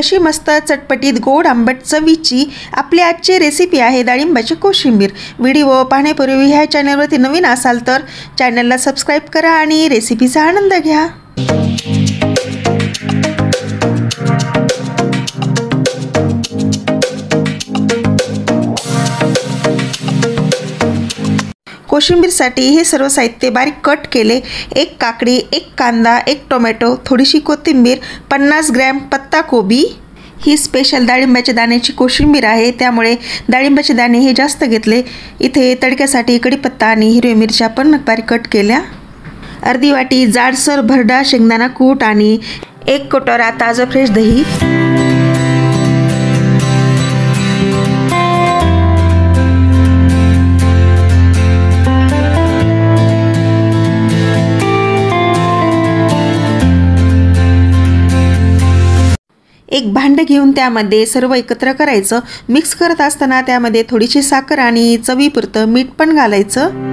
कशी मस्त चटपटीत गोड आंबट चवीची आपली आजची रेसिपी आहे डाळिंबाची कोशिंबीर। व्हिडिओ पाहण्यापूर्वी ह्या चॅनलवरती नवीन असाल तर चॅनलला सबस्क्राइब करा आणि रेसिपीचा आनंद घ्या। कोशिंबीरसाठी हे सर्व साहित्य बारीक कट केले। एक काकडी, एक कांदा, एक टोमॅटो, थोडीशी कोथिंबीर, 50 ग्रॅम पत्ता कोबी। ही स्पेशल डाळिंबाच्या दाण्याची कोशिंबीर आहे, त्यामुळे डाळिंबाचे दाणे हे जास्त घेतले। इथे तडक्यासाठी कढीपत्ता आणि हिरवी मिरच्या पण बारीक कट केल्या। अर्धी वाटी जाडसर भरडा शेंगदाणा कूट आणि 1 कटोरा ताजं फ्रेश दही। एक भांड घेऊन त्यामध्ये सर्व एकत्र करायचं। मिक्स करत असताना त्यामध्ये थोडीशी साखर आणि चवीपुरतं मीठ पण घालायचं।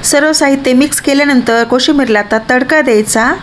सर्व साहित्य मिक्स केल्यानंतर कोशिंबीरला आता तडका द्यायचा।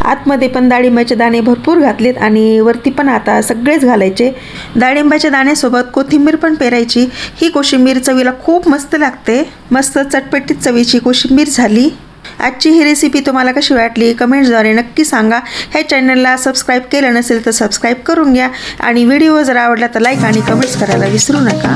आतमध्ये पण डाळिंबाचे दाणे भरपूर घातलेत आणि वरती पण आता सगळेच घालायचे। डाळिंबाच्या दाण्यासोबत कोथिंबीर पण पेरायची। ही कोशिंबीर चवीला खूप मस्त लागते। मस्त चटपटीत चवीची कोशिंबीर झाली। आजची ही रेसिपी तुम्हाला कशी वाटली कमेंट्सद्वारे नक्की सांगा। ह्या चॅनलला सबस्क्राइब केलं नसेल तर सबस्क्राइब करून घ्या आणि व्हिडिओ जर आवडला तर लाईक आणि कमेंट्स करायला विसरू नका।